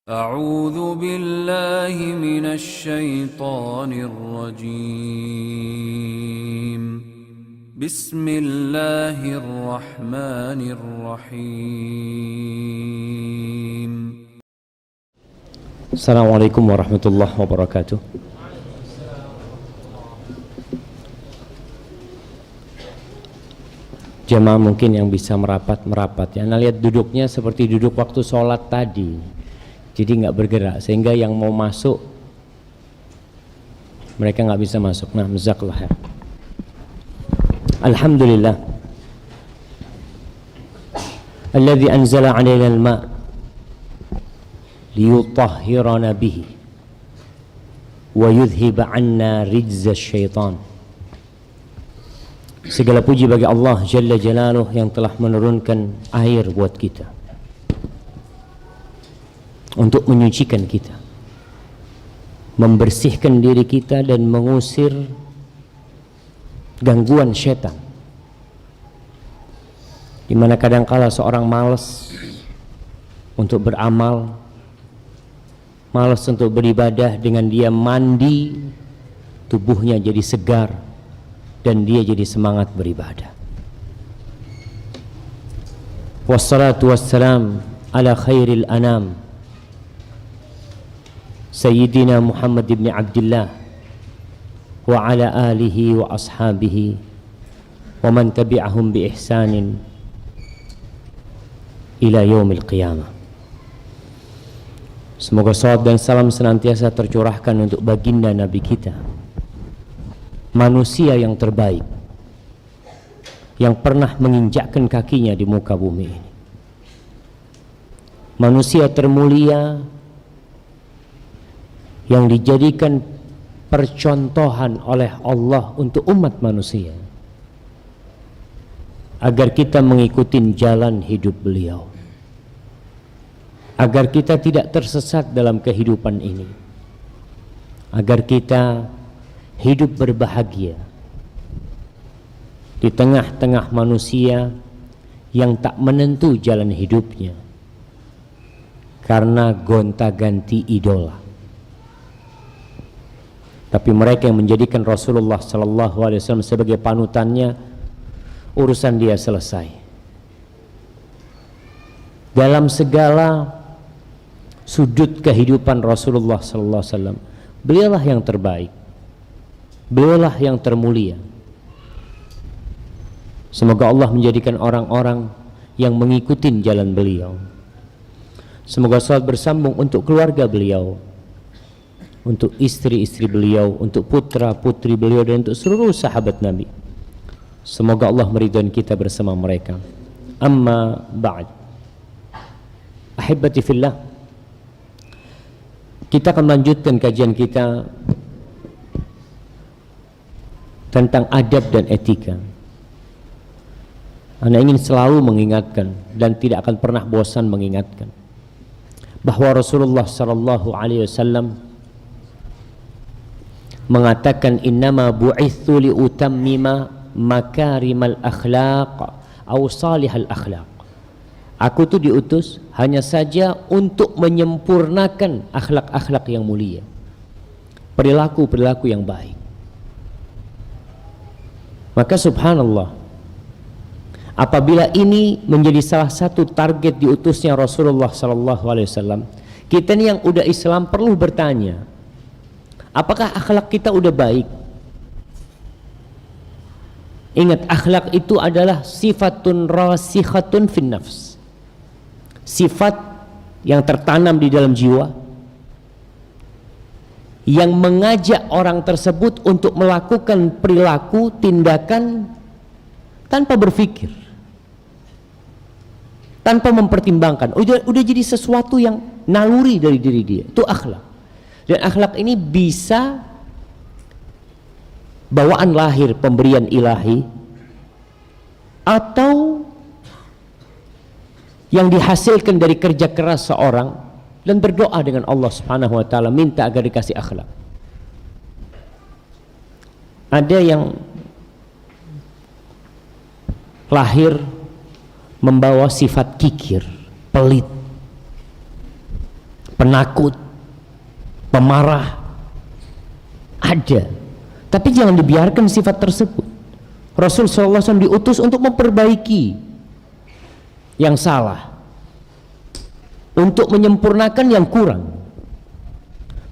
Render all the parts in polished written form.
أعوذ بالله من الشيطان الرجيم بسم الله الرحمن الرحيم Assalamualaikum warahmatullahi wabarakatuh. Jemaah mungkin yang bisa merapat ya. Anda lihat duduknya seperti duduk waktu sholat tadi. Jadi nggak bergerak sehingga yang mau masuk mereka nggak bisa masuk. Nah, jazakallah khair. Alhamdulillah. Alladzi anzala 'alaina al-ma' liyutahhirana bihi wa yudhhiba 'anna rijza syaitan. Segala puji bagi Allah Jalla Jalaluh yang telah menurunkan air buat kita untuk menyucikan kita, membersihkan diri kita dan mengusir gangguan syaitan. Dimana kadangkala seorang malas untuk beramal, malas untuk beribadah, dengan dia mandi tubuhnya jadi segar dan dia jadi semangat beribadah. Wassalatu wassalam ala khairil anam Sayyidina Muhammad ibn Abdullah wa ala alihi wa ashabihi wa man tabi'ahum bi ihsanin ila yaumil qiyamah. Semoga salawat dan salam senantiasa tercurahkan untuk baginda Nabi kita, manusia yang terbaik yang pernah menginjakkan kakinya di muka bumi ini, manusia termulia yang dijadikan percontohan oleh Allah untuk umat manusia agar kita mengikuti jalan hidup beliau, agar kita tidak tersesat dalam kehidupan ini, agar kita hidup berbahagia di tengah-tengah manusia yang tak menentu jalan hidupnya karena gonta-ganti idola. Tapi mereka yang menjadikan Rasulullah SAW sebagai panutannya, urusan dia selesai. Dalam segala sudut kehidupan Rasulullah SAW, beliaulah yang terbaik, beliaulah yang termulia. Semoga Allah menjadikan orang-orang yang mengikuti jalan beliau. Semoga salat bersambung untuk keluarga beliau, untuk istri-istri beliau, untuk putra-putri beliau, dan untuk seluruh sahabat Nabi. Semoga Allah meridhai kita bersama mereka. Amma ba'd. Ahibati fillah, kita akan melanjutkan kajian kita tentang adab dan etika. Anda ingin selalu mengingatkan dan tidak akan pernah bosan mengingatkan bahwa Rasulullah SAW mengatakan, innama bu'ithu liutammima makarimal akhlaq aw salihal akhlaq. Aku tuh diutus hanya saja untuk menyempurnakan akhlak-akhlak yang mulia, perilaku-perilaku yang baik. Maka subhanallah, apabila ini menjadi salah satu target diutusnya Rasulullah SAW, kita nih yang udah Islam perlu bertanya, apakah akhlak kita udah baik? Ingat, akhlak itu adalah sifatun rasikhatun fin nafs, sifat yang tertanam di dalam jiwa, yang mengajak orang tersebut untuk melakukan perilaku, tindakan tanpa berpikir, tanpa mempertimbangkan. Udah jadi sesuatu yang naluri dari diri dia. Itu akhlak. Dan akhlak ini bisa bawaan lahir, pemberian ilahi, atau yang dihasilkan dari kerja keras seorang dan berdoa dengan Allah Subhanahu wa taala, minta agar dikasih akhlak. Ada yang lahir membawa sifat kikir, pelit, penakut, pemarah, ada. Tapi jangan dibiarkan sifat tersebut. Rasul SAW diutus untuk memperbaiki yang salah, untuk menyempurnakan yang kurang.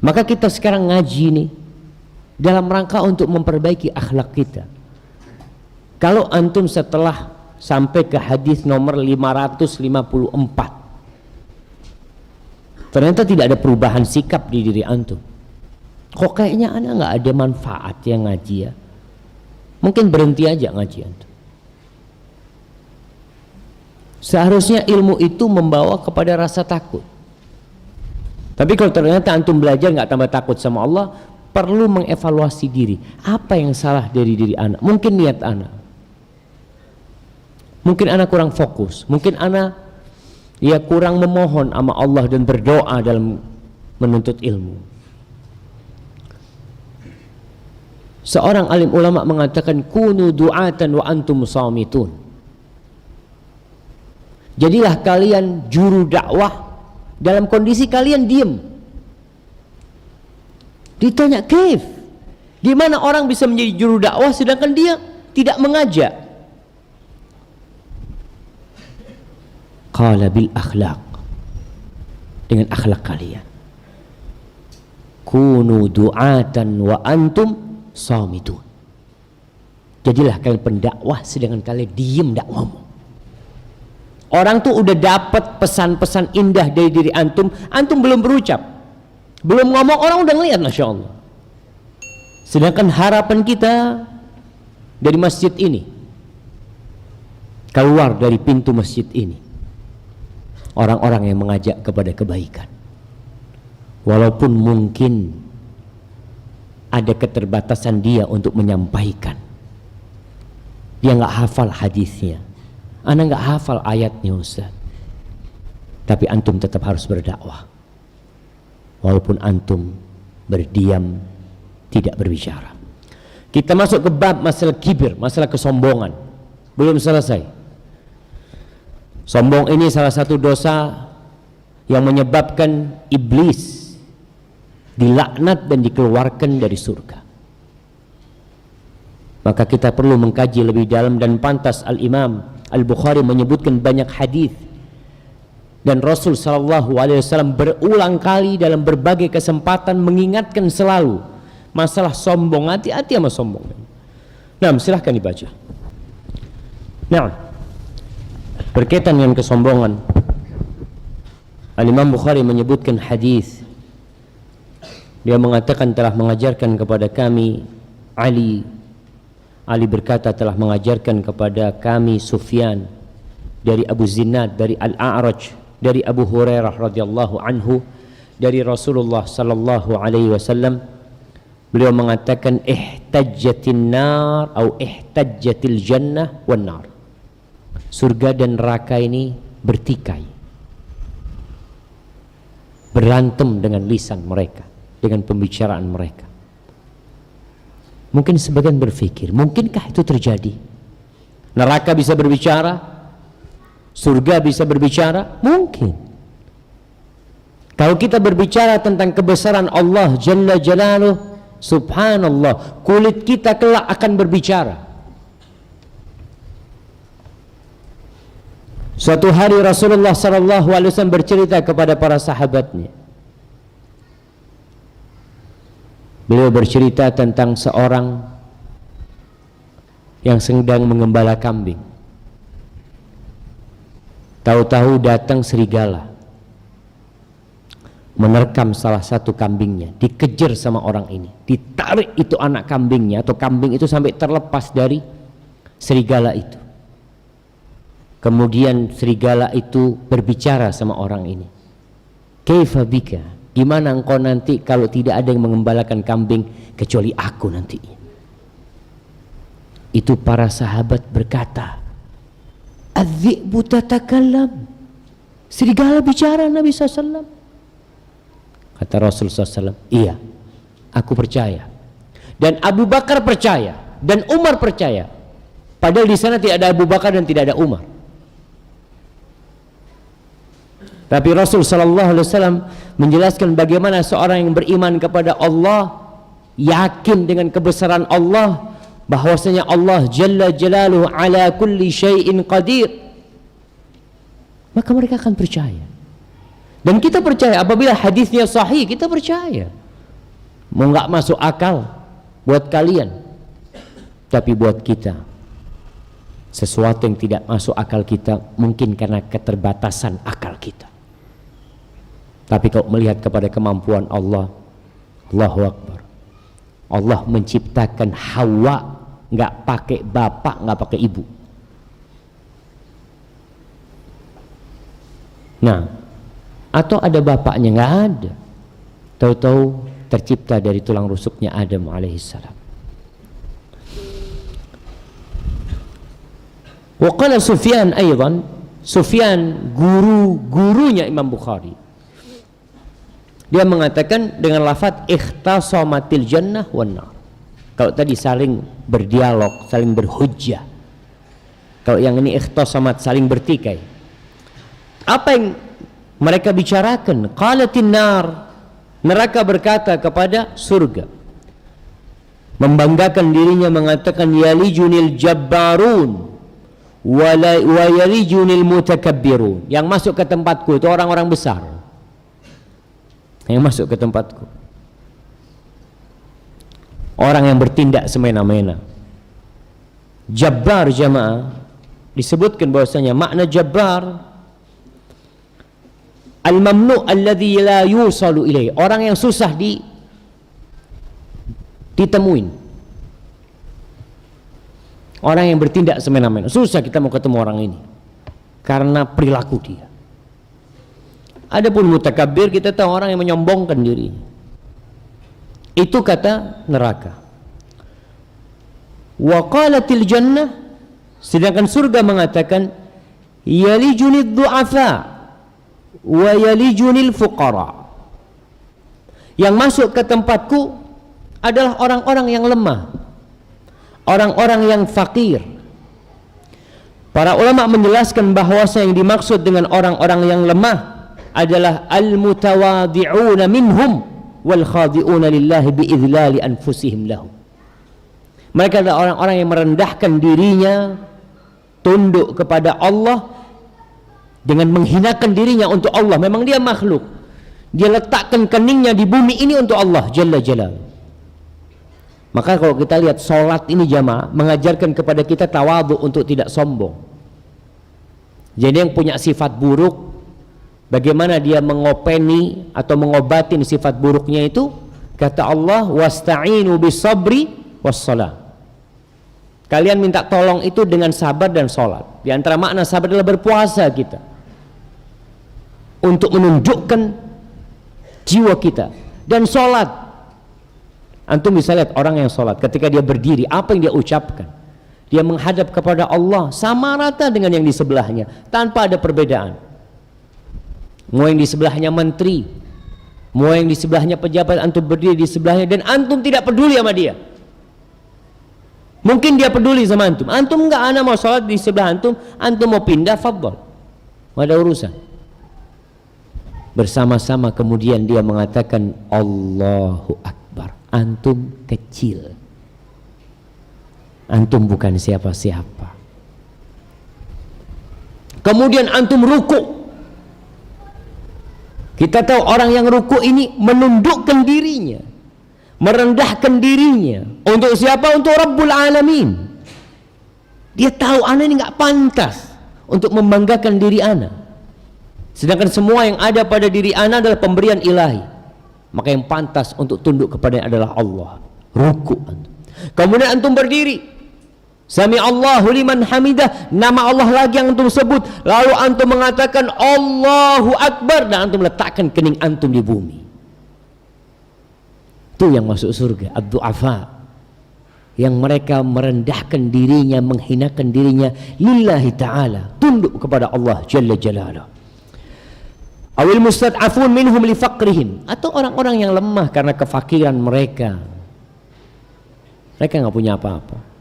Maka kita sekarang ngaji nih dalam rangka untuk memperbaiki akhlak kita. Kalau antum setelah sampai ke hadis nomor 554 ternyata tidak ada perubahan sikap di diri antum, kok kayaknya ana nggak ada manfaat yang ngaji ya, mungkin berhenti aja ngaji antum. Seharusnya ilmu itu membawa kepada rasa takut. Tapi kalau ternyata antum belajar nggak tambah takut sama Allah, perlu mengevaluasi diri. Apa yang salah dari diri anak? Mungkin niat anak, mungkin anak kurang fokus, mungkin anak ya kurang memohon sama Allah dan berdoa dalam menuntut ilmu. Seorang alim ulama mengatakan kunu du'atan wa antum shamitun. Jadilah kalian juru dakwah dalam kondisi kalian diam. Ditanya, "Kaif? Gimana orang bisa menjadi juru dakwah sedangkan dia tidak mengajak?" Qala bil akhlaq, dengan akhlak kalian. Kunu du'atan wa antum shamitun. Jadilah kalian pendakwah sedangkan kalian diam, tidak ngomong. Orang tuh udah dapat pesan-pesan indah dari diri antum, antum belum berucap, belum ngomong, orang udah ngeliat, masya Allah. Sedangkan harapan kita dari masjid ini, keluar dari pintu masjid ini, orang-orang yang mengajak kepada kebaikan. Walaupun mungkin ada keterbatasan dia untuk menyampaikan, dia nggak hafal hadisnya, ana nggak hafal ayatnya Ustaz, tapi antum tetap harus berdakwah. Walaupun antum berdiam, tidak berbicara. Kita masuk ke bab masalah kibir, masalah kesombongan. Belum selesai. Sombong ini salah satu dosa yang menyebabkan iblis dilaknat dan dikeluarkan dari surga. Maka kita perlu mengkaji lebih dalam, dan pantas Al-Imam Al-Bukhari menyebutkan banyak hadis, dan Rasul SAW berulang kali dalam berbagai kesempatan mengingatkan selalu masalah sombong. Hati-hati sama sombong. Nah, silahkan dibaca. Nah, berkaitan dengan kesombongan, Al-Imam Bukhari menyebutkan hadis. Dia mengatakan telah mengajarkan kepada kami Ali berkata telah mengajarkan kepada kami Sufyan dari Abu Zinad, dari Al-A'raj, dari Abu Hurairah radhiyallahu anhu, dari Rasulullah sallallahu alaihi wasallam. Beliau mengatakan ihtajjatin nar atau ihtajjatil jannah wan nar. Surga dan neraka ini bertikai, berantem dengan lisan mereka, dengan pembicaraan mereka. Mungkin sebagian berpikir, mungkinkah itu terjadi? Neraka bisa berbicara, surga bisa berbicara? Mungkin. Kalau kita berbicara tentang kebesaran Allah Jalla Jalaluh, subhanallah, kulit kita kelak akan berbicara. Suatu hari Rasulullah SAW bercerita kepada para sahabatnya. Beliau bercerita tentang seorang yang sedang mengembala kambing. Tahu-tahu datang serigala, menerkam salah satu kambingnya, dikejar sama orang ini, ditarik itu anak kambingnya atau kambing itu sampai terlepas dari serigala itu. Kemudian serigala itu berbicara sama orang ini, kaifa bika, gimana engkau nanti kalau tidak ada yang mengembalakan kambing kecuali aku nanti. Itu para sahabat berkata, adz-dzi'bu tatakallam, serigala bicara Nabi SAW. Kata Rasul SAW, iya, aku percaya, dan Abu Bakar percaya, dan Umar percaya. Padahal di sana tidak ada Abu Bakar dan tidak ada Umar. Tapi Rasul sallallahu alaihi wasallam menjelaskan bagaimana seorang yang beriman kepada Allah, yakin dengan kebesaran Allah, bahwasanya Allah jalla jalaluhu ala kulli syai'in qadir, maka mereka akan percaya. Dan kita percaya apabila hadisnya sahih, kita percaya. Mau nggak masuk akal buat kalian, tapi buat kita sesuatu yang tidak masuk akal kita mungkin karena keterbatasan akal kita. Tapi kalau melihat kepada kemampuan Allah, Allahu Akbar. Allah menciptakan Hawa nggak pakai bapak, nggak pakai ibu. Nah, atau ada bapaknya? Nggak ada. Tahu-tahu tercipta dari tulang rusuknya Adam alaihissalam. Wa qala Sufyan aidan, Sufyan gurunya Imam Bukhari, dia mengatakan dengan lafaz ikhtasamatil jannah wan nar. Kalau tadi saling berdialog, saling berhujjah. Kalau yang ini ikhtasamat, saling bertikai. Apa yang mereka bicarakan? Qalatin nar, neraka berkata kepada surga, membanggakan dirinya, mengatakan yalijunil jabbarun wa yalijunil mutakabbirun. Yang masuk ke tempatku itu orang-orang besar, yang masuk ke tempatku orang yang bertindak semena-mena. Jabbar jamaah disebutkan bahwasanya makna jabbar al-mamnu alladhi la yusalu ilaih, orang yang susah ditemuin, orang yang bertindak semena-mena. Susah kita mau ketemu orang ini karena perilaku dia. Adapun mutakabbir, kita tahu orang yang menyombongkan diri. Itu kata neraka. Wa qalatil jannah, sedangkan surga mengatakan yalijunid du'afa wa yalijunil fuqara. Yang masuk ke tempatku adalah orang-orang yang lemah, orang-orang yang fakir. Para ulama menjelaskan bahwasanya yang dimaksud dengan orang-orang yang lemah adalah al-mutawadhi'una minhum wal khadi'una lillahi bi'idlali anfusihim lahu. Mereka adalah orang-orang yang merendahkan dirinya, tunduk kepada Allah dengan menghinakan dirinya untuk Allah. Memang dia makhluk, dia letakkan keningnya di bumi ini untuk Allah jalla jalal. Maka kalau kita lihat solat ini jamaah mengajarkan kepada kita tawadhu, untuk tidak sombong. Jadi yang punya sifat buruk, bagaimana dia mengopeni atau mengobatin sifat buruknya itu? Kata Allah, wasta'inu bisabri wassalah. Kalian minta tolong itu dengan sabar dan sholat. Di antara makna sabar adalah berpuasa kita, untuk menundukkan jiwa kita, dan sholat. Antum bisa lihat orang yang sholat, ketika dia berdiri, apa yang dia ucapkan? Dia menghadap kepada Allah sama rata dengan yang di sebelahnya, tanpa ada perbedaan. Mau yang di sebelahnya menteri, mau yang di sebelahnya pejabat, antum berdiri di sebelahnya dan antum tidak peduli sama dia. Mungkin dia peduli sama antum, antum enggak, ana mau sholat di sebelah antum, antum mau pindah, fadhol, enggak ada urusan. Bersama-sama kemudian dia mengatakan Allahu Akbar. Antum kecil, antum bukan siapa-siapa. Kemudian antum ruku. Kita tahu orang yang ruku ini menundukkan dirinya, merendahkan dirinya. Untuk siapa? Untuk Rabbul Alamin. Dia tahu ana ini nggak pantas untuk membanggakan diri ana, sedangkan semua yang ada pada diri ana adalah pemberian ilahi. Maka yang pantas untuk tunduk kepadanya adalah Allah. Ruku antum. Kemudian antum berdiri, Sami Allahu liman hamidah, nama Allah lagi yang antum sebut, lalu antum mengatakan Allahu Akbar, dan antum letakkan kening antum di bumi. Itu yang masuk surga, ad-du'afa, yang mereka merendahkan dirinya, menghinakan dirinya lillahi ta'ala, tunduk kepada Allah jalla jalaluh. Awil mustad'afun minhum li faqrihim, atau orang-orang yang lemah karena kefakiran mereka. Mereka nggak punya apa-apa.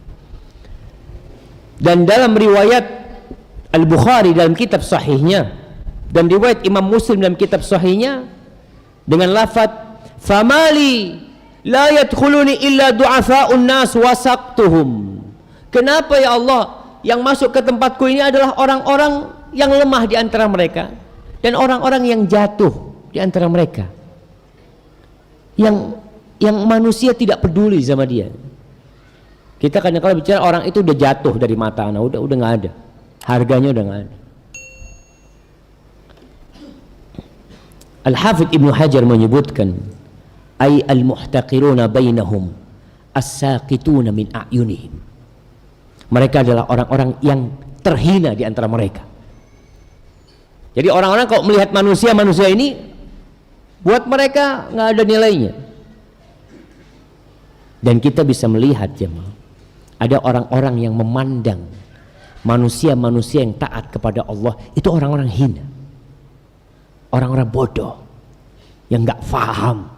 Dan dalam riwayat Al-Bukhari dalam kitab sahihnya Dan riwayat Imam Muslim dalam kitab sahihnya dengan lafaz famali la yadkhuluni illa du'afa'un nas wasaqtuhum. Kenapa ya Allah yang masuk ke tempatku ini adalah orang-orang yang lemah di antara mereka dan orang-orang yang jatuh di antara mereka, yang manusia tidak peduli sama dia. Kita kadang-kadang bicara orang itu udah jatuh dari mata anak, udah nggak ada, harganya udah nggak ada. Al-Hafidh Ibnu Hajar menyebutkan ay al-muhtaqiruna bainahum as-saqituna min a'yunihim. Mereka adalah orang-orang yang terhina di antara mereka. Jadi orang-orang kalau melihat manusia ini buat mereka nggak ada nilainya. Dan kita bisa melihat jemaah, ada orang-orang yang memandang manusia-manusia yang taat kepada Allah itu orang-orang hina, orang-orang bodoh yang nggak paham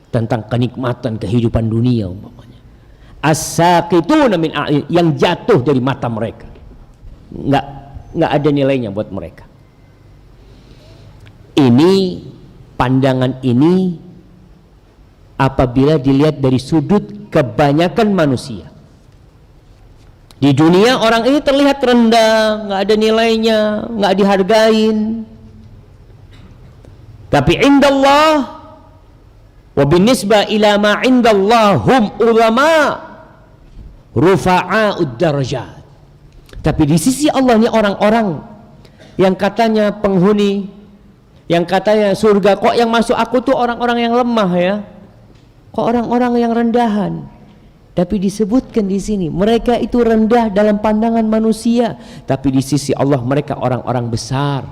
tentang kenikmatan kehidupan dunia umpamanya. As-saqituna min a'yun, yang jatuh dari mata mereka, nggak ada nilainya buat mereka. Ini pandangan ini apabila dilihat dari sudut kebanyakan manusia. Di dunia orang ini terlihat rendah, nggak ada nilainya, nggak dihargain. Tapi indallah wa binisbah ila ma indallah hum ulama rufa'a'ud darajat. Tapi di sisi Allah ini orang-orang yang katanya penghuni, yang katanya surga, kok yang masuk aku tuh orang-orang yang lemah ya, kok orang-orang yang rendahan. Tapi disebutkan di sini mereka itu rendah dalam pandangan manusia, tapi di sisi Allah mereka orang-orang besar,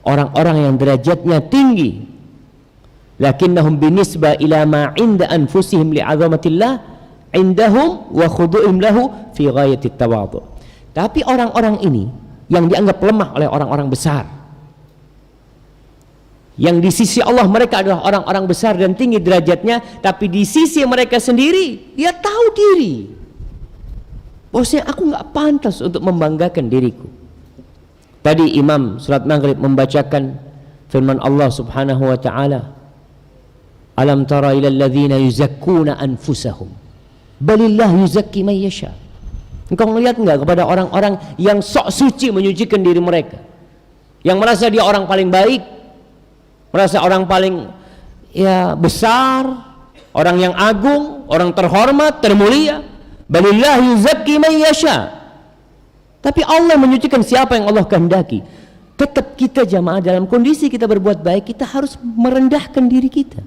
orang-orang yang derajatnya tinggi. Lakinnahum binisbah ila ma inda anfusihim li'azamatillah indahum wa khudu'im lahu fi ghayatit tawadhu. Tapi orang-orang ini yang dianggap lemah oleh orang-orang besar, yang di sisi Allah mereka adalah orang-orang besar dan tinggi derajatnya, tapi di sisi mereka sendiri dia tahu diri bahwasanya aku nggak pantas untuk membanggakan diriku. Tadi Imam surat Maghrib membacakan firman Allah Subhanahu wa taala, alam tara ilal ladzina yuzakkuna anfusahum balillahu yuzakki man yasha. Engkau melihat enggak kepada orang-orang yang sok suci menyucikan diri mereka, yang merasa dia orang paling baik, merasa orang paling ya besar, orang yang agung, orang terhormat, termulia. Balillahu yuzakki man yasha. Tapi Allah menyucikan siapa yang Allah kehendaki. Tetap kita jamaah dalam kondisi kita berbuat baik, kita harus merendahkan diri kita.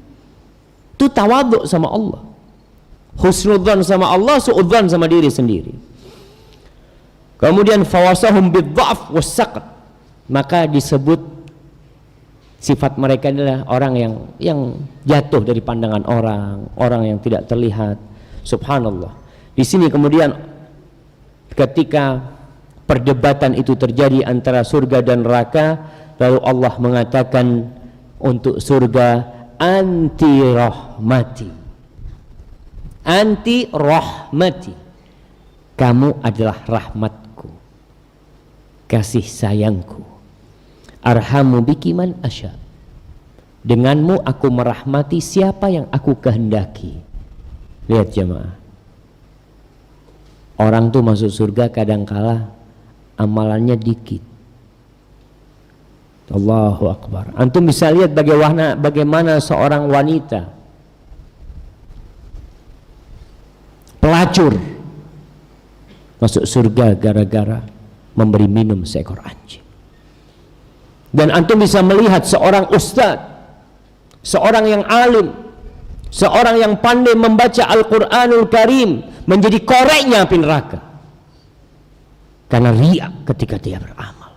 Itu tawadhu sama Allah, husnudzan sama Allah, suudzan sama diri sendiri. Kemudian fawasahum bidzaf wassaqat, maka disebut sifat mereka adalah orang yang jatuh dari pandangan orang, orang yang tidak terlihat. Subhanallah. Di sini kemudian ketika perdebatan itu terjadi antara surga dan neraka, lalu Allah mengatakan untuk surga, anti rahmati, anti rahmati, kamu adalah rahmatku, kasih sayangku. Arhamu biki man asya, denganmu aku merahmati siapa yang aku kehendaki. Lihat jemaah, orang tuh masuk surga kadangkala amalannya dikit. Allahu Akbar. Antum bisa lihat bagaimana seorang wanita pelacur masuk surga gara-gara memberi minum seekor anjing. Dan antum bisa melihat seorang ustadz, seorang yang alim, seorang yang pandai membaca Al-Quranul Karim menjadi koreknya api neraka karena riya ketika dia beramal.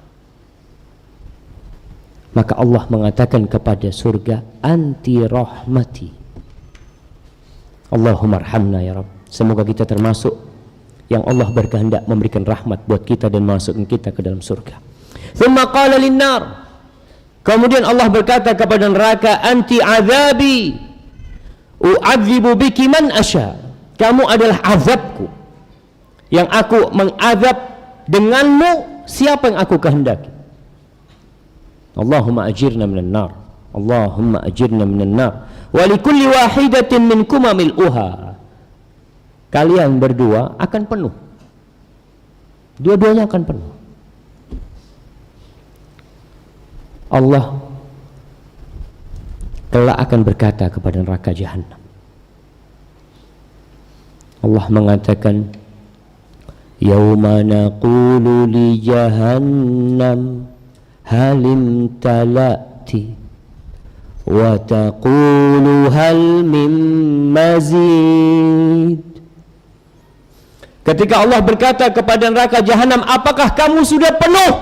Maka Allah mengatakan kepada surga, anti rahmati. Allahumma arhamna ya Rabb. Semoga kita termasuk yang Allah berkehendak memberikan rahmat buat kita dan masukkan kita ke dalam surga. Thumma qala linnar, kemudian Allah berkata kepada neraka, anti azabi u'adzibu biki man asya, kamu adalah azabku yang aku mengazab denganmu siapa yang aku kehendaki. Allahumma ajirna minan nar, Allahumma ajirna minan nar, wa likulli wahidatin minkuma mil'uha. Kalian berdua akan penuh, dua-duanya akan penuh. Allah kelak akan berkata kepada neraka Jahannam. Allah mengatakan, yauma naqulu li jahannam halim talati wa taqulu hal min mazid. Ketika Allah berkata kepada neraka Jahannam, apakah kamu sudah penuh?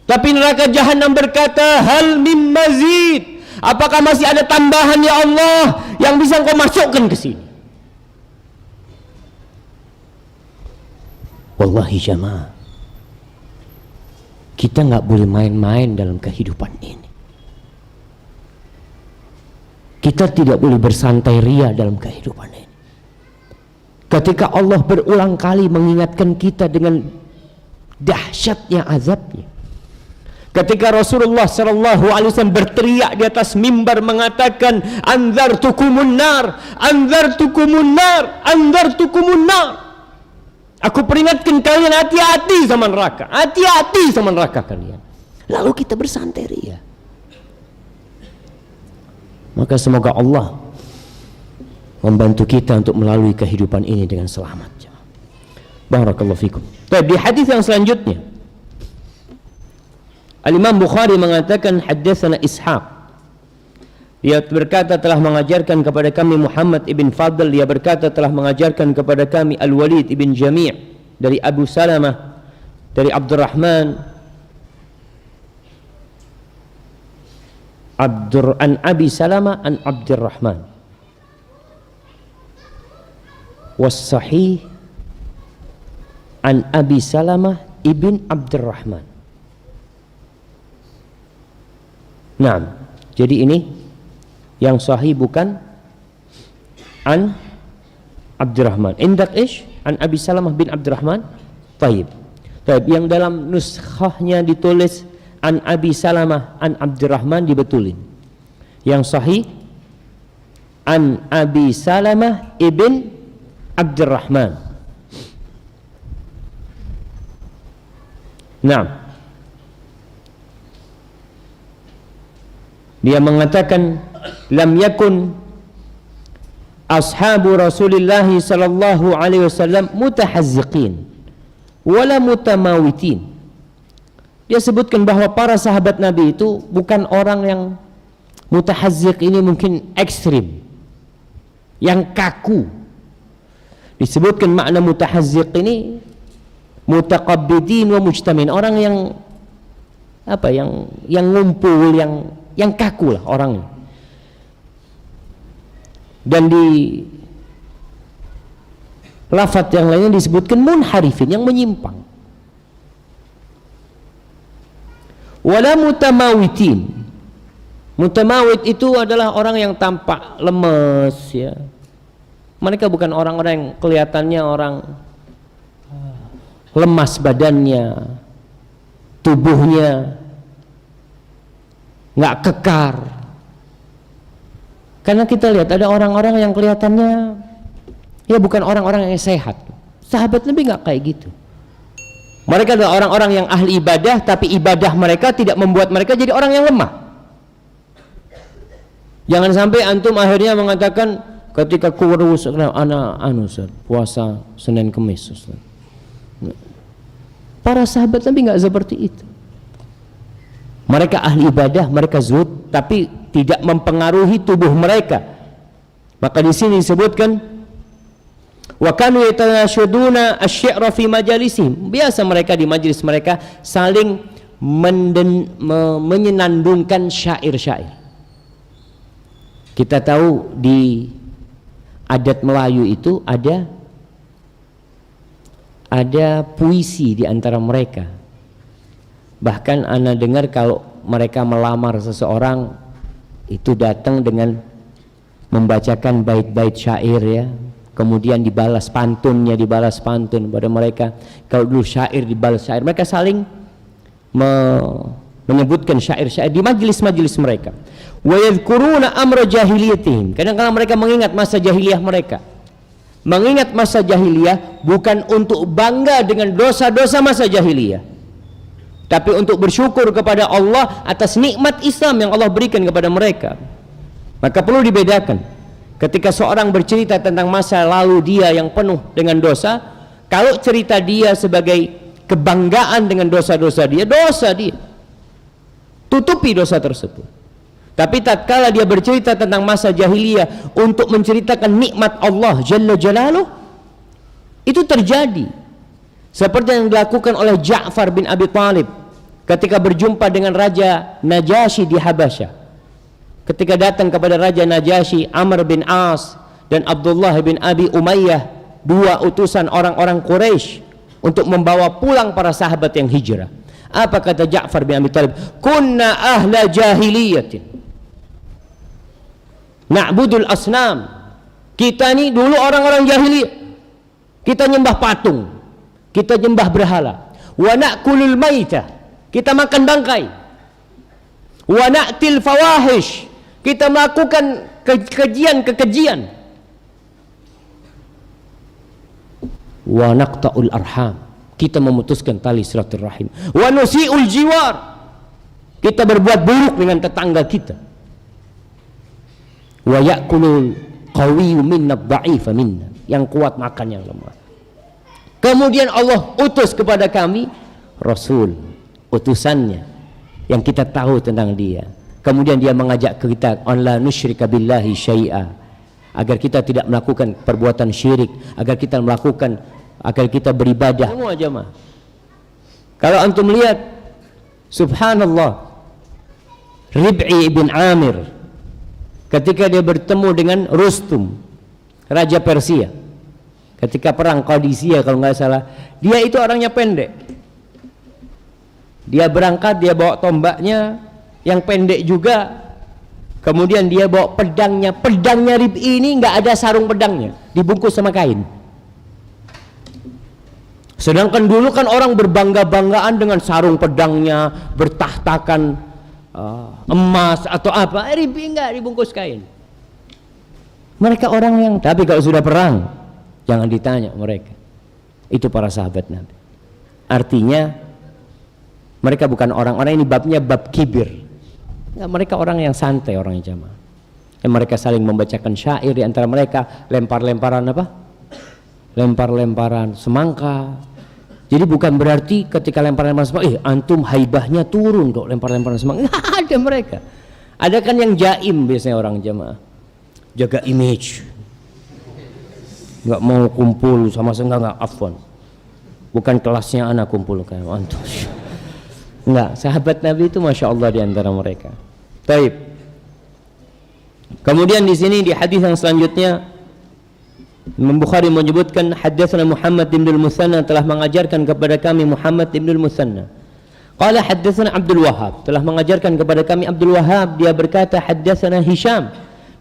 Tapi neraka Jahannam berkata, hal min mazid, apakah masih ada tambahan ya Allah yang bisa engkau masukkan ke sini? Wallahi jamaah, kita nggak boleh main-main dalam kehidupan ini. Kita tidak boleh bersantai ria dalam kehidupan ini. Ketika Allah berulang kali mengingatkan kita dengan dahsyatnya azabnya, ketika Rasulullah SAW berteriak di atas mimbar mengatakan, anzartukumun nar, anzartukumun nar, anzartukumun nar, aku peringatkan kalian, hati-hati sama neraka, hati-hati sama neraka kalian. Lalu kita bersantai ria. Maka semoga Allah membantu kita untuk melalui kehidupan ini dengan selamat. Barakallahu fikum. Di hadis yang selanjutnya, Al-Imam Bukhari mengatakan, haddatsana Ishaq, dia berkata telah mengajarkan kepada kami Muhammad ibn Fadl, dia berkata telah mengajarkan kepada kami Al-Walid ibn Jami' dari Abu Salamah, dari Abdurrahman an Abi Salamah an Abdurrahman, was sahih an Abi Salamah ibn Abdurrahman. Nah, jadi ini yang sahih bukan an Abdurrahman. Indak ish an Abi Salamah bin Abdurrahman. Taib. Yang dalam nuskhahnya ditulis an Abi Salamah an Abdurrahman dibetulin. Yang sahih an Abi Salamah ibn Abdurrahman. Nah, dia mengatakan, lam yakun ashabu Rasulillah sallallahu alaihi wasallam mutahazziqin wala mutamawitin. Dia sebutkan bahwa para sahabat Nabi itu bukan orang yang mutahazziq, ini mungkin ekstrim, yang kaku. Disebutkan makna mutahazziq ini mutaqabbidin wa mujtamin, orang yang apa, yang ngumpul, yang kaku lah orangnya. Dan di lafaz yang lainnya disebutkan munharifin, yang menyimpang. Wala mutamawitin. Mutamawit itu adalah orang yang tampak lemes ya. Mereka bukan orang-orang yang kelihatannya orang lemas badannya, tubuhnya nggak kekar. Karena kita lihat ada orang-orang yang kelihatannya ya bukan orang-orang yang sehat. Sahabat Nabi nggak kayak gitu. Mereka adalah orang-orang yang ahli ibadah, tapi ibadah mereka tidak membuat mereka jadi orang yang lemah. Jangan sampai antum akhirnya mengatakan ketika kurus, Ustaz, puasa Senin Kemis, Ustaz. Para sahabat Nabi nggak seperti itu. Mereka ahli ibadah, mereka zuhud, tapi tidak mempengaruhi tubuh mereka. Maka di sini disebutkan, wa kanu yatanashaduna asy-syi'ra fi majalisihim. Biasa mereka di majelis mereka saling menyenandungkan syair-syair. Kita tahu di adat Melayu itu ada puisi di antara mereka. Bahkan ana dengar kalau mereka melamar seseorang itu datang dengan membacakan bait-bait syair ya. Kemudian dibalas pantunnya, dibalas pantun pada mereka. Kalau dulu syair dibalas syair, mereka saling menyebutkan syair-syair di majlis-majlis mereka. Wa yadhkuruna amra jahiliyatihim. Kadang-kadang mereka mengingat masa jahiliyah mereka. Mengingat masa jahiliyah bukan untuk bangga dengan dosa-dosa masa jahiliyah, tapi untuk bersyukur kepada Allah atas nikmat Islam yang Allah berikan kepada mereka. Maka perlu dibedakan ketika seorang bercerita tentang masa lalu dia yang penuh dengan dosa. Kalau cerita dia sebagai kebanggaan dengan dosa-dosa dia, dosa dia, tutupi dosa tersebut. Tapi tatkala dia bercerita tentang masa jahiliyah untuk menceritakan nikmat Allah Jalla Jalaluh, itu terjadi seperti yang dilakukan oleh Ja'far bin Abi Thalib ketika berjumpa dengan Raja Najasyi di Habasyah. Ketika datang kepada Raja Najasyi, Amr bin As dan Abdullah bin Abi Umayyah, dua utusan orang-orang Quraisy, untuk membawa pulang para sahabat yang hijrah. Apa kata Ja'far bin Abi Thalib? Kunna ahla jahiliyatin na'budul asnam. Kita ini dulu orang-orang jahiliyah, kita nyembah patung, kita nyembah berhala. Wa na'kulul maitah, kita makan bangkai. Wa na'til fawahish, kita melakukan kekejian. Wa naqta'ul arham, kita memutuskan tali silaturahim. Wa nusi'ul jiwar, kita berbuat buruk dengan tetangga kita. Wa ya'kulul qawiyyu minna ad-dha'ifa minna, yang kuat makan yang lemah. Kemudian Allah utus kepada kami Rasul, utusannya yang kita tahu tentang dia. Kemudian dia mengajak kita an la nusyrika billahi syai'a, agar kita tidak melakukan perbuatan syirik, agar kita beribadah. Semua jemaah, kalau antum lihat, subhanallah, Rib'i bin Amir ketika dia bertemu dengan Rustum, Raja Persia, ketika perang Qadisiyah kalau nggak salah, dia itu orangnya pendek. Dia berangkat, dia bawa tombaknya yang pendek juga. Kemudian dia bawa pedangnya. Pedangnya Rib'i ini nggak ada sarung pedangnya, dibungkus sama kain. Sedangkan dulu kan orang berbangga-banggaan dengan sarung pedangnya, bertahtakan emas atau apa. Rib'i enggak, dibungkus kain. Mereka orang yang, tapi kalau sudah perang jangan ditanya mereka. Itu para sahabat Nabi. Artinya mereka bukan orang-orang, ini babnya bab kibir. Ya, mereka orang yang santai, orang yang jamaah. Dan mereka saling membacakan syair di antara mereka, lempar-lemparan apa? Lempar-lemparan semangka. Jadi bukan berarti ketika lempar-lemparan semangka, antum haibahnya turun kok lempar-lemparan semangka. Nggak ada mereka. Ada kan yang jaim biasanya orang jamaah, jaga image, nggak mau kumpul sama nggak afwan. Bukan kelasnya anak kumpul kayak antum. Enggak, sahabat Nabi itu masya Allah di antara mereka. Taib. Kemudian di sini di hadis yang selanjutnya, Imam Bukhari menyebutkan haddatsana Muhammad bin al-Musanna, telah mengajarkan kepada kami Muhammad bin al-Musanna. Qala haddatsana Abdul Wahhab, telah mengajarkan kepada kami Abdul Wahhab, dia berkata haddatsana Hisham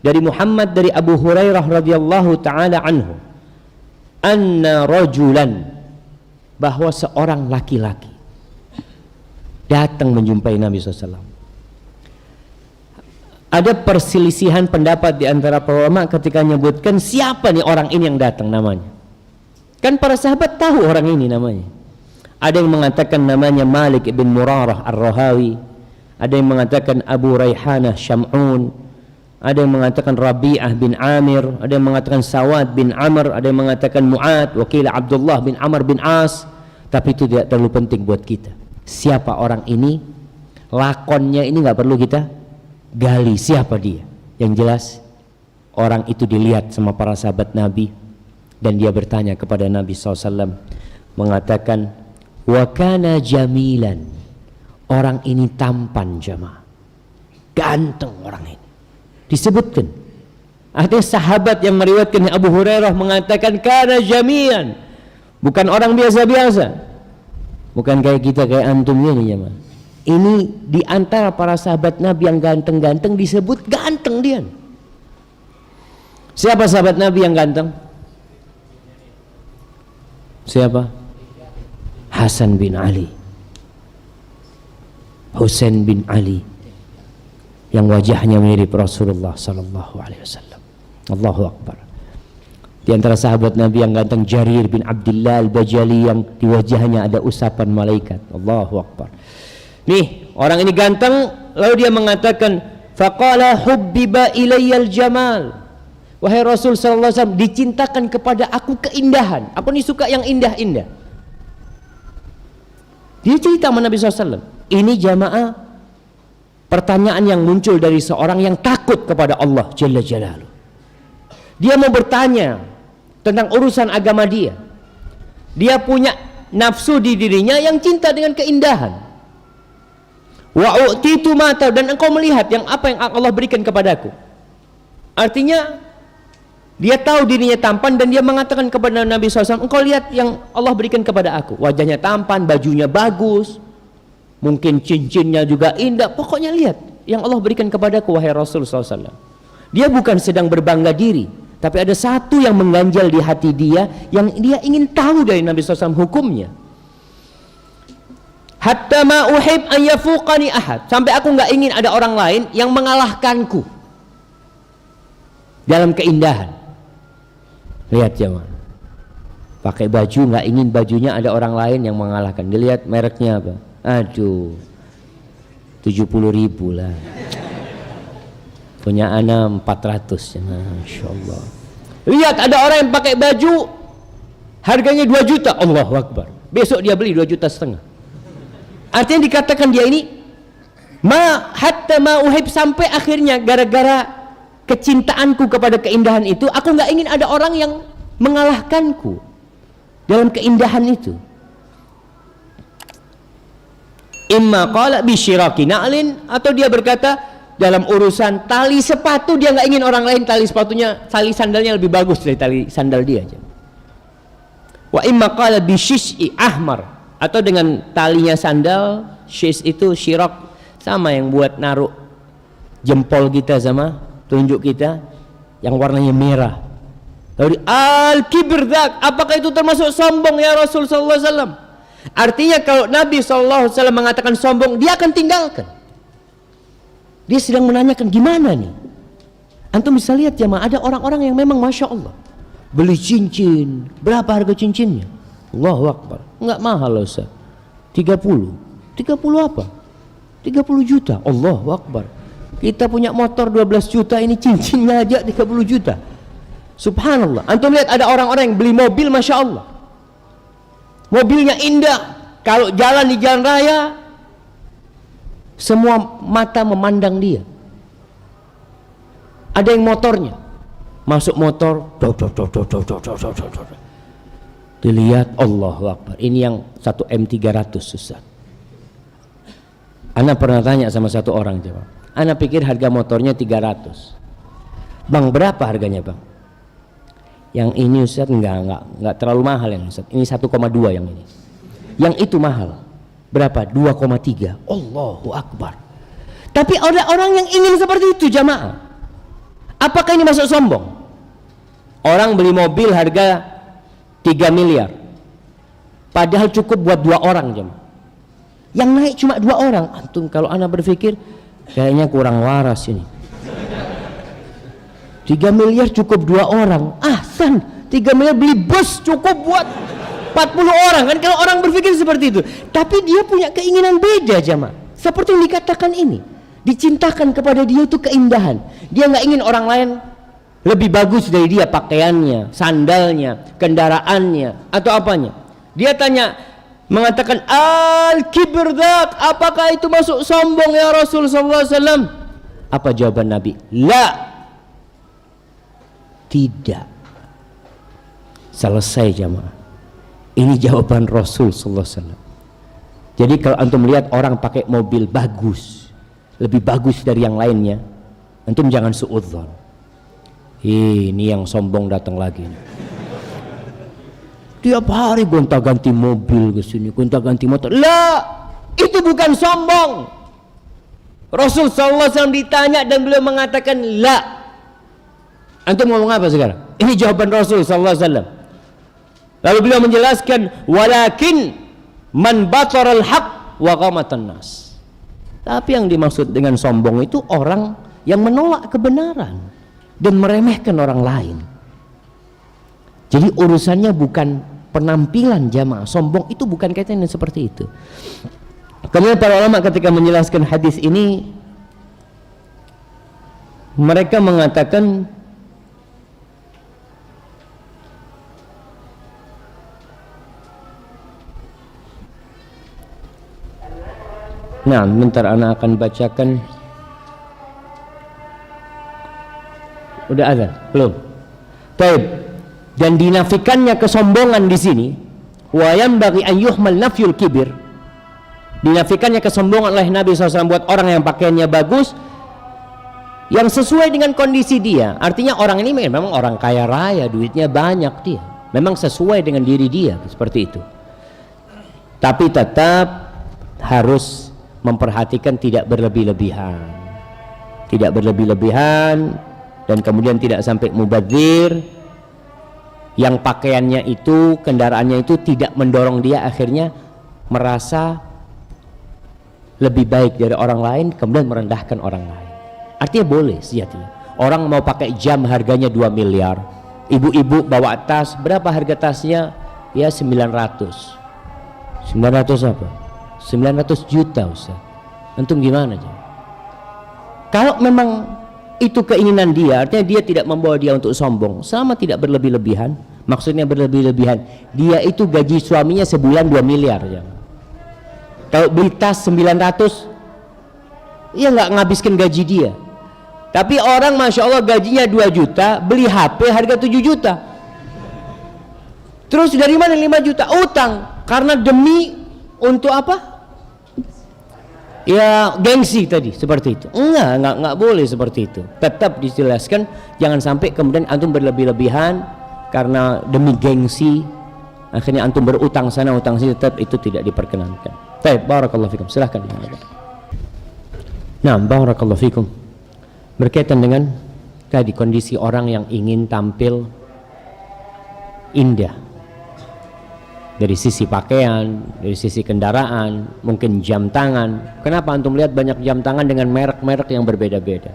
dari Muhammad dari Abu Hurairah radhiyallahu taala anhu, anna rajulan, bahwa seorang laki-laki datang menjumpai Nabi SAW. Ada perselisihan pendapat di antara para ulama ketika menyebutkan siapa nih orang ini yang datang namanya. Kan para sahabat tahu orang ini namanya. Ada yang mengatakan namanya Malik ibn Murarah Ar-Rahawi, ada yang mengatakan Abu Raihanah Syam'un, ada yang mengatakan Rabi'ah bin Amir, ada yang mengatakan Sawad bin Amr, ada yang mengatakan Mu'ad, wakil Abdullah bin Amr bin As. Tapi itu tidak terlalu penting buat kita. Siapa orang ini? Lakonnya ini nggak perlu kita gali siapa dia. Yang jelas orang itu dilihat sama para sahabat Nabi, dan dia bertanya kepada Nabi SAW, mengatakan wa kana jamilan, orang ini tampan jamaah, ganteng orang ini. Disebutkan ada sahabat yang meriwayatkan Abu Hurairah mengatakan kana jamilan, bukan orang biasa-biasa, bukan kayak kita, kayak antum ini jamaah. Ini di antara para sahabat Nabi yang ganteng-ganteng, disebut ganteng dia. Siapa sahabat Nabi yang ganteng? Siapa? Hasan bin Ali. Husain bin Ali yang wajahnya mirip Rasulullah sallallahu alaihi wasallam. Allahu akbar. Di antara sahabat Nabi yang ganteng Jarir bin Abdullah al-Bajali yang di wajahnya ada usapan malaikat. Allahu akbar. Nih, orang ini ganteng lalu dia mengatakan faqala hubbiba ilayyal jamal. Wahai Rasul sallallahu alaihi wasallam, dicintakan kepada aku keindahan. Aku ni suka yang indah-indah. Dia cerita sama Nabi SAW. Ini jamaah pertanyaan yang muncul dari seorang yang takut kepada Allah Jalla Jalaluh. Dia mau bertanya tentang urusan agama dia. Dia punya nafsu di dirinya yang cinta dengan keindahan. Wa u'titu mata, dan engkau melihat yang apa yang Allah berikan kepadaku. Artinya dia tahu dirinya tampan dan dia mengatakan kepada Nabi SAW, engkau lihat yang Allah berikan kepada aku. Wajahnya tampan, bajunya bagus, mungkin cincinnya juga indah. Pokoknya lihat yang Allah berikan kepadaku wahai Rasul SAW. Dia bukan sedang berbangga diri, tapi ada satu yang mengganjal di hati dia, yang dia ingin tahu dari Nabi SAW hukumnya. Hatta ma uhib an yafuqani ahad, sampai aku nggak ingin ada orang lain yang mengalahkanku dalam keindahan. Lihat jemaah, pakai baju nggak ingin bajunya ada orang lain yang mengalahkan. Dilihat mereknya apa? Aduh, 70.000 lah. Punya anak 400 ya, Masya Allah. Lihat ada orang yang pakai baju harganya 2 juta, Allahu Akbar. Besok dia beli 2,5 juta. Artinya dikatakan dia ini hatta ma uhib, sampai akhirnya gara-gara kecintaanku kepada keindahan itu, aku nggak ingin ada orang yang mengalahkanku dalam keindahan itu. Imma qala bi syiraki na'lin, atau dia berkata dalam urusan tali sepatu dia nggak ingin orang lain tali sepatunya, tali sandalnya lebih bagus dari tali sandal dia aja. Wa imma qala bi syis'i ahmar, atau dengan talinya sandal, syis itu syirak, sama yang buat naruh jempol kita sama tunjuk kita yang warnanya merah. Lalu al-kibr dzak, apakah itu termasuk sombong ya Rasul sallallahu alaihi wasallam? Artinya kalau Nabi sallallahu alaihi wasallam mengatakan sombong, dia akan tinggalkan. Dia sedang menanyakan gimana nih? Antum bisa lihat jemaah, ada orang-orang yang memang Masya Allah beli cincin. Berapa harga cincinnya? Allahu Akbar, enggak mahal loh Ustaz. 30 apa? 30 juta. Allahu Akbar. Kita punya motor 12 juta, ini cincinnya aja 30 juta. Subhanallah. Antum lihat ada orang-orang yang beli mobil Masya Allah, mobilnya indah, kalau jalan di jalan raya semua mata memandang dia. Ada yang motornya, masuk motor dilihat, Allahu Akbar, ini yang 1 M300 Ustaz. Ana pernah tanya sama satu orang jawab, Ana pikir harga motornya 300. Bang, berapa harganya bang? Yang ini Ustaz enggak terlalu mahal yang Ustaz. Ini 1,2 yang ini. Yang itu mahal. Berapa? 2,3. Allahu Akbar. Tapi ada orang yang ingin seperti itu jamaah. Apakah ini masuk sombong? Orang beli mobil harga 3 miliar. Padahal cukup buat 2 orang jamaah. Yang naik cuma 2 orang. Antum kalau ana berpikir kayaknya kurang waras ini. 3 miliar cukup 2 orang. Ahsan, 3 miliar beli bus cukup buat 40 orang. Kan kalau orang berpikir seperti itu. Tapi dia punya keinginan beda jamaah. Seperti yang dikatakan ini, dicintakan kepada dia itu keindahan. Dia nggak ingin orang lain lebih bagus dari dia, pakaiannya, sandalnya, kendaraannya, atau apanya. Dia tanya, mengatakan al-kibr dzak, apakah itu masuk sombong ya Rasul sallallahu alaihi wasallam? Apa jawaban Nabi? La, tidak. Selesai jamaah. Ini jawaban Rasul sallallahu alaihi wasallam. Jadi kalau antum melihat orang pakai mobil bagus, lebih bagus dari yang lainnya, antum jangan suudzon. Ini yang sombong datang lagi. Tiap hari gonta-ganti mobil ke sini, gonta-ganti motor. Lah, itu bukan sombong. Rasul sallallahu alaihi wasallam ditanya dan beliau mengatakan la. Antum ngomong apa sekarang? Ini jawaban Rasul sallallahu alaihi wasallam. Lalu beliau menjelaskan, walakin man bataral haq wa ghamatan nas. Tapi yang dimaksud dengan sombong itu orang yang menolak kebenaran dan meremehkan orang lain. Jadi urusannya bukan penampilan jamaah. Sombong itu bukan kaitannya seperti itu. Kemudian para ulama ketika menjelaskan hadis ini, mereka mengatakan nah, bentar anak akan bacakan. Udah ada? Belum? Baik. Dan dinafikannya kesombongan di sini, wa yanbaghi an yuhmal nafyul kibir. Dinafikannya kesombongan oleh Nabi SAW buat orang yang pakaiannya bagus, yang sesuai dengan kondisi dia. Artinya orang ini memang orang kaya raya, duitnya banyak dia. Memang sesuai dengan diri dia, seperti itu. Tapi tetap harus memperhatikan tidak berlebih-lebihan. Tidak berlebih-lebihan dan kemudian tidak sampai mubadzir. Yang pakaiannya itu, kendaraannya itu tidak mendorong dia akhirnya merasa lebih baik dari orang lain, kemudian merendahkan orang lain. Artinya boleh sejatinya. Orang mau pakai jam harganya 2 miliar. Ibu-ibu bawa tas, berapa harga tasnya? Ya 900. 900 apa? 900 juta Ustaz. Antum gimana aja? Kalau memang itu keinginan dia, artinya dia tidak membawa dia untuk sombong, selama tidak berlebih-lebihan. Maksudnya berlebih-lebihan, dia itu gaji suaminya sebulan 2 miliar ya. Kalau beli tas 900, ya nggak ngabiskan gaji dia. Tapi orang Masya Allah gajinya 2 juta, beli HP harga 7 juta. Terus dari mana 5 juta? Utang. Karena demi untuk apa? Ya gengsi tadi, seperti itu. Enggak boleh seperti itu. Tetap dijelaskan, jangan sampai kemudian antum berlebih-lebihan karena demi gengsi akhirnya antum berutang sana utang sini, tetap itu tidak diperkenankan. Baik, barakallahu fikum. Silahkan. Nah, barakallahu fikum. Berkaitan dengan tadi kondisi orang yang ingin tampil indah dari sisi pakaian, dari sisi kendaraan, mungkin jam tangan. Kenapa antum lihat banyak jam tangan dengan merek-merek yang berbeda-beda?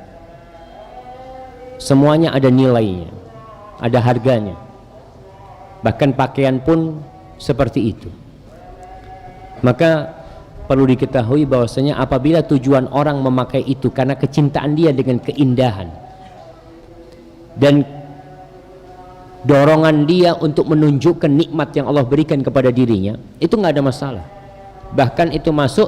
Semuanya ada nilainya, ada harganya. Bahkan pakaian pun seperti itu. Maka perlu diketahui bahwasanya apabila tujuan orang memakai itu karena kecintaan dia dengan keindahan dan dorongan dia untuk menunjukkan nikmat yang Allah berikan kepada dirinya, itu nggak ada masalah. Bahkan itu masuk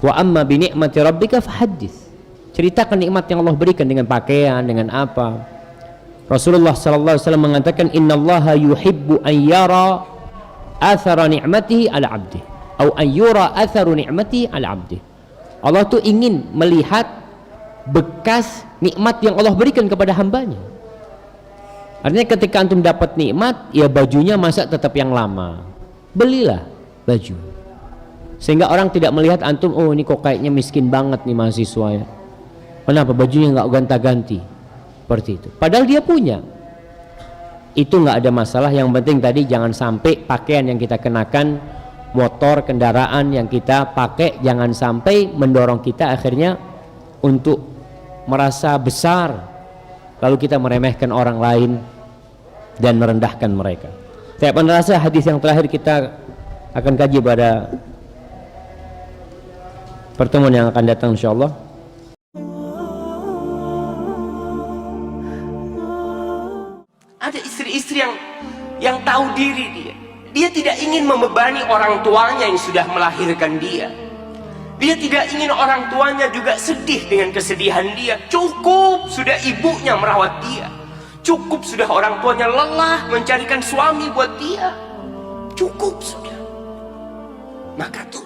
wa amma bi ni'mati rabbika fahaddits. Ceritakan nikmat yang Allah berikan dengan pakaian, dengan apa. Rasulullah sallallahu alaihi wasallam mengatakan innallaha yuhibbu an yara athara ni'matihi ala 'abdihi atau an yura atharu ni'matihi ala 'abdihi. Allah tuh ingin melihat bekas nikmat yang Allah berikan kepada hambanya. Artinya ketika antum dapat nikmat, ya bajunya masa tetap yang lama. Belilah baju. Sehingga orang tidak melihat antum, oh ini kok kayaknya miskin banget nih mahasiswa ya. Kenapa bajunya nggak gonta-ganti? Seperti itu. Padahal dia punya. Itu nggak ada masalah. Yang penting tadi jangan sampai pakaian yang kita kenakan, motor, kendaraan yang kita pakai, jangan sampai mendorong kita akhirnya untuk merasa besar. Lalu kita meremehkan orang lain dan merendahkan mereka. Saya merasa hadis yang terakhir kita akan kaji pada pertemuan yang akan datang insyaallah. Ada istri-istri yang tahu diri dia. Dia tidak ingin membebani orang tuanya yang sudah melahirkan dia. Dia tidak ingin orang tuanya juga sedih dengan kesedihan dia. Cukup sudah ibunya merawat dia. Cukup sudah orang tuanya lelah mencarikan suami buat dia. Cukup sudah. Maka tuh